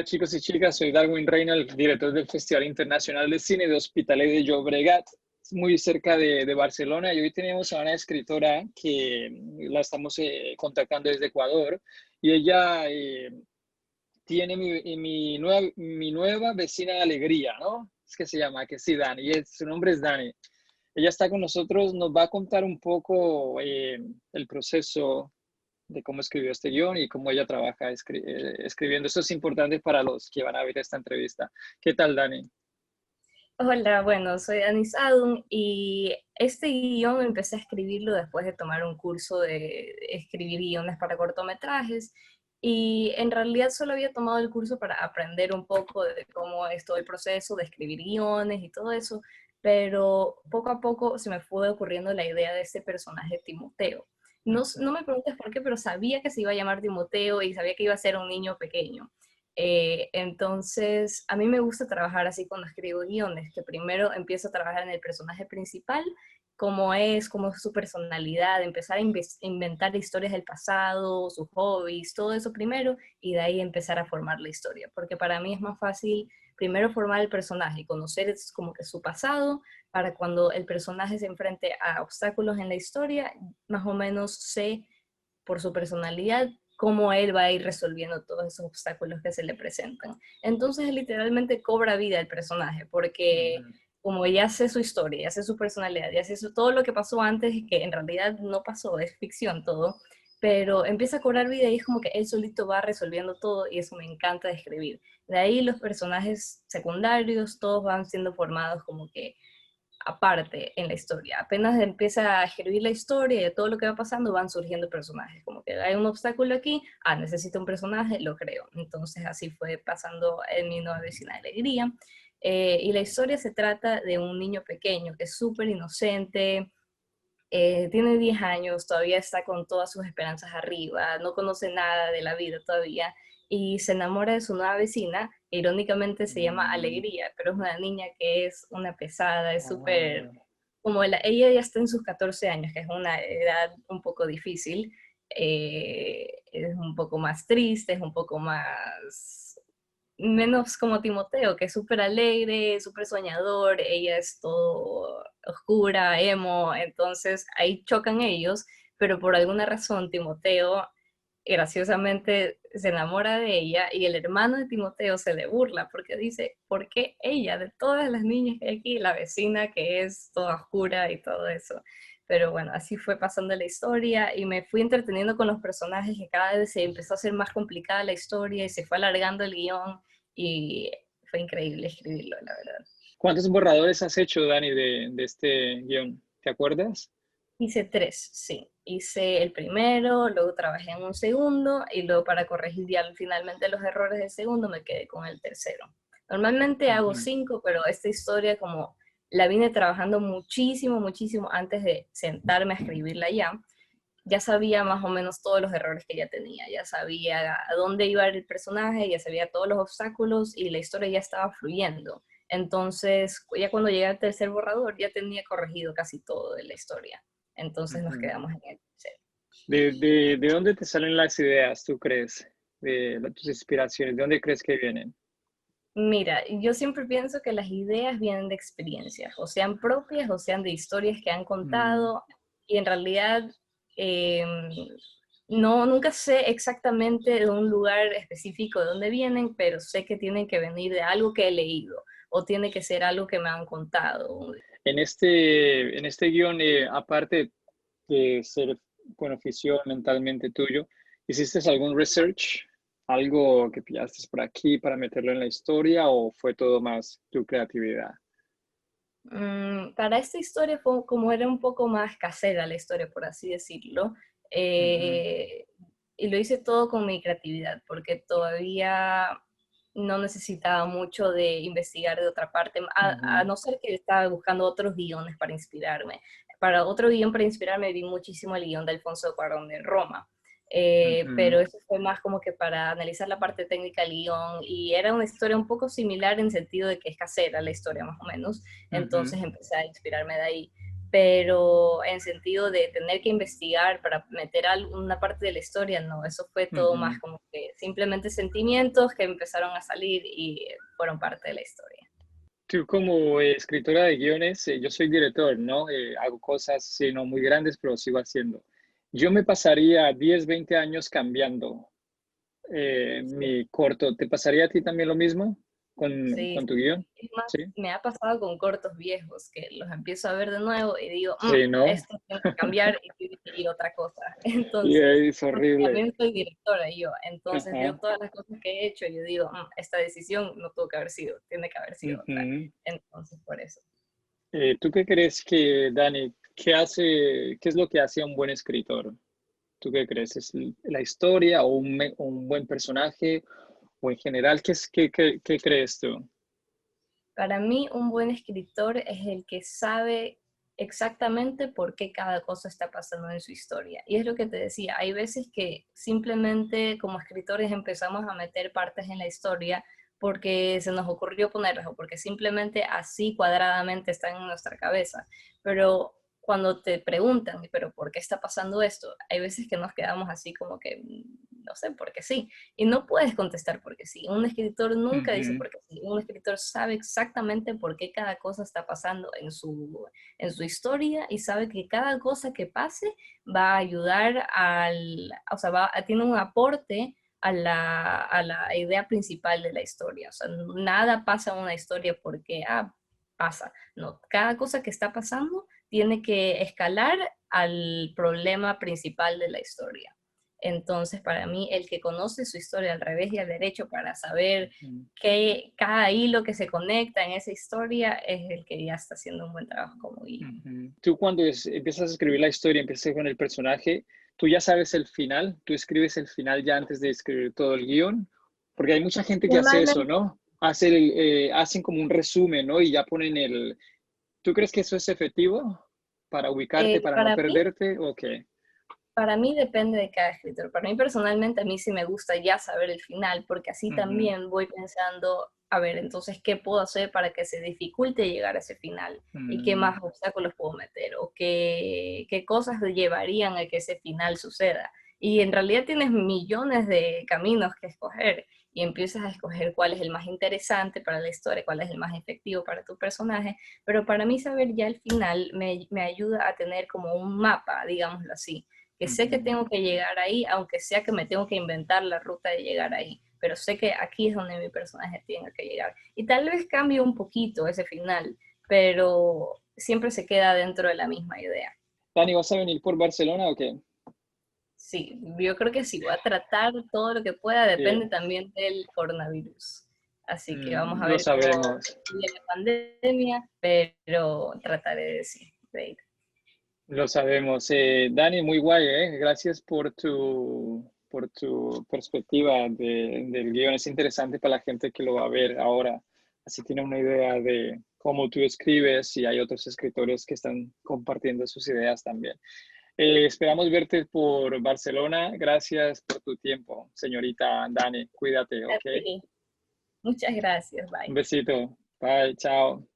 Hola chicos y chicas, soy Darwin Reina, el director del Festival Internacional de Cine de Hospitalet de Llobregat, muy cerca de Barcelona. Y hoy tenemos a una escritora que la estamos contactando desde Ecuador y ella tiene mi nueva vecina de alegría, ¿no? Es que se llama, que sí, Dani, y su nombre es Dani. Ella está con nosotros, nos va a contar un poco el proceso de cómo escribió este guión y cómo ella trabaja escribiendo. Eso es importante para los que van a ver esta entrevista. ¿Qué tal, Dani? Hola, bueno, soy Anis Adun y este guión empecé a escribirlo después de tomar un curso de escribir guiones para cortometrajes y en realidad solo había tomado el curso para aprender un poco de cómo es todo el proceso de escribir guiones y todo eso, pero poco a poco se me fue ocurriendo la idea de este personaje Timoteo. No me preguntes por qué, pero sabía que se iba a llamar Timoteo y sabía que iba a ser un niño pequeño. Entonces, a mí me gusta trabajar así cuando escribo guiones, que primero empiezo a trabajar en el personaje principal, cómo es su personalidad, empezar a inventar historias del pasado, sus hobbies, todo eso primero, y de ahí empezar a formar la historia, porque para mí es más fácil primero formar el personaje, conocer como que su pasado, para cuando el personaje se enfrente a obstáculos en la historia, más o menos sé por su personalidad cómo él va a ir resolviendo todos esos obstáculos que se le presentan. Entonces literalmente cobra vida el personaje, porque Ujú. como ya sé su historia, ya sé su personalidad, ya sé todo lo que pasó antes, que en realidad no pasó, es ficción todo, pero empieza a cobrar vida y es como que él solito va resolviendo todo y eso me encanta de escribir. De ahí los personajes secundarios, todos van siendo formados como que aparte en la historia. Apenas empieza a escribir la historia y de todo lo que va pasando, van surgiendo personajes. Como que hay un obstáculo aquí, necesito un personaje, lo creo. Entonces así fue pasando en Mi nueva vecina de alegría. Y la historia se trata de un niño pequeño que es súper inocente, tiene 10 años, todavía está con todas sus esperanzas arriba, no conoce nada de la vida todavía y se enamora de su nueva vecina, que irónicamente se llama Mm, Alegría, pero es una niña que es una pesada, es súper, ah, ella ya está en sus 14 años, que es una edad un poco difícil, es un poco más triste, es un poco más menos como Timoteo, que es súper alegre, súper soñador, ella es todo oscura, emo, entonces ahí chocan ellos, pero por alguna razón Timoteo graciosamente se enamora de ella y el hermano de Timoteo se le burla porque dice, ¿por qué ella, de todas las niñas que hay aquí, la vecina que es toda oscura y todo eso? Pero bueno, así fue pasando la historia y me fui entreteniendo con los personajes que cada vez se empezó a hacer más complicada la historia y se fue alargando el guión y fue increíble escribirlo, la verdad. ¿cuántos borradores has hecho, Dani, de este guión? ¿Te acuerdas? Hice tres, sí. Hice el primero, luego trabajé en un segundo y luego para corregir ya finalmente los errores del segundo me quedé con el tercero. Normalmente hago Ujú. cinco, pero esta historia como la vine trabajando muchísimo, muchísimo antes de sentarme a escribirla ya, ya sabía más o menos todos los errores que ya tenía, ya sabía a dónde iba el personaje, ya sabía todos los obstáculos y la historia ya estaba fluyendo. Entonces, ya cuando llegué al tercer borrador, ya tenía corregido casi todo de la historia. Entonces nos Ujú. quedamos en el tercero. ¿De dónde te salen las ideas, tú crees? Tus inspiraciones, ¿de dónde crees que vienen? Mira, yo siempre pienso que las ideas vienen de experiencias, o sean propias o sean de historias que han Mm, contado, y en realidad eh, no, nunca sé exactamente de un lugar específico de dónde vienen, pero sé que tienen que venir de algo que he leído o tiene que ser algo que me han contado. en este guión, aparte de ser, bueno, ficción mentalmente tuyo, ¿hiciste algún research? ¿Algo que pillaste por aquí para meterlo en la historia o fue todo más tu creatividad? Para esta historia fue como era un poco más casera la historia, por así decirlo, Ujú, eh, y lo hice todo con mi creatividad, porque todavía no necesitaba mucho de investigar de otra parte, a ujú, no ser que estaba buscando otros guiones para inspirarme. Para otro guión para inspirarme vi muchísimo el guión de Alfonso Cuarón de Roma, ujú, pero eso fue más como que para analizar la parte técnica del guión y era una historia un poco similar en sentido de que es casera la historia más o menos, ujú. entonces empecé a inspirarme de ahí. pero en sentido de tener que investigar para meter alguna parte de la historia, no, eso fue todo más Ujú. como que simplemente sentimientos que empezaron a salir y fueron parte de la historia. Tú como escritora de guiones, yo soy director, ¿no? Hago cosas, sí, no muy grandes, pero sigo haciendo. Yo me pasaría 10, 20 años cambiando Sí. mi corto. ¿Te pasaría a ti también lo mismo Sí, con tu sí. guión? Es más, Sí. me ha pasado con cortos viejos que los empiezo a ver de nuevo y digo: Sí, ¿no? esto tiene que cambiar y dirigir otra cosa". Y Entonces, es porque horrible. también soy directora yo, entonces veo Ajá. todas las cosas que he hecho y yo digo: esta decisión no tuvo que haber sido, tiene que haber sido otra". Ujú. Entonces, por eso. ¿Tú qué crees que, Dani, qué es lo que hace a un buen escritor? ¿Tú qué crees? ¿Es la historia o un buen personaje? O en general, qué crees tú? Para mí, un buen escritor es el que sabe exactamente por qué cada cosa está pasando en su historia. Y es lo que te decía, hay veces que simplemente como escritores empezamos a meter partes en la historia porque se nos ocurrió ponerlas o porque simplemente así cuadradamente están en nuestra cabeza. Pero cuando te preguntan, pero ¿por qué está pasando esto? Hay veces que nos quedamos así como que, no sé, porque sí. Y no puedes contestar porque sí. Un escritor nunca dice Ujú, porque sí. Un escritor sabe exactamente por qué cada cosa está pasando en su historia y sabe que cada cosa que pase va a ayudar o sea, tiene un aporte a la idea principal de la historia. O sea, nada pasa en una historia porque, pasa. No, cada cosa que está pasando tiene que escalar al problema principal de la historia. Entonces, para mí, el que conoce su historia al revés y al derecho para saber ujú, que cada hilo que se conecta en esa historia es el que ya está haciendo un buen trabajo como guía. ujú. Tú cuando empiezas a escribir la historia, empiezas con el personaje, tú ya sabes el final, tú escribes el final ya antes de escribir todo el guión, porque hay mucha gente que hace eso, Normalmente, ¿no? Hacen como un resumen, ¿no? Y ya ponen el... ¿Tú crees que eso es efectivo para ubicarte, para no para mí, perderte? ¿O qué? Para mí depende de cada escritor. Para mí personalmente, a mí sí me gusta ya saber el final, porque así Ujú, también voy pensando, a ver, entonces, ¿qué puedo hacer para que se dificulte llegar a ese final? ¿Y qué mm, más obstáculos puedo meter? ¿O qué cosas llevarían a que ese final suceda? Y en realidad tienes millones de caminos que escoger y empiezas a escoger cuál es el más interesante para la historia, cuál es el más efectivo para tu personaje, pero para mí saber ya el final me ayuda a tener como un mapa, digámoslo así, que sé que ujú. tengo que llegar ahí, aunque sea que me tengo que inventar la ruta de llegar ahí, pero sé que aquí es donde mi personaje tiene que llegar. Y tal vez cambie un poquito ese final, pero siempre se queda dentro de la misma idea. Dani, ¿vas a venir por Barcelona o qué? Sí, yo creo que sí, voy a tratar todo lo que pueda, depende Sí, también del coronavirus. Así que vamos a lo ver cómo sabemos. sigue la pandemia, pero trataré de, sí, de ir. Lo sabemos. Dani, muy guay, ¿eh? Gracias por tu perspectiva del guión. Es interesante para la gente que lo va a ver ahora. Así tiene una idea de cómo tú escribes y hay otros escritores que están compartiendo sus ideas también. Esperamos verte por Barcelona. Gracias por tu tiempo, señorita Dani. Cuídate, ¿ok? Así, muchas gracias, Un bye. besito. Bye, chao.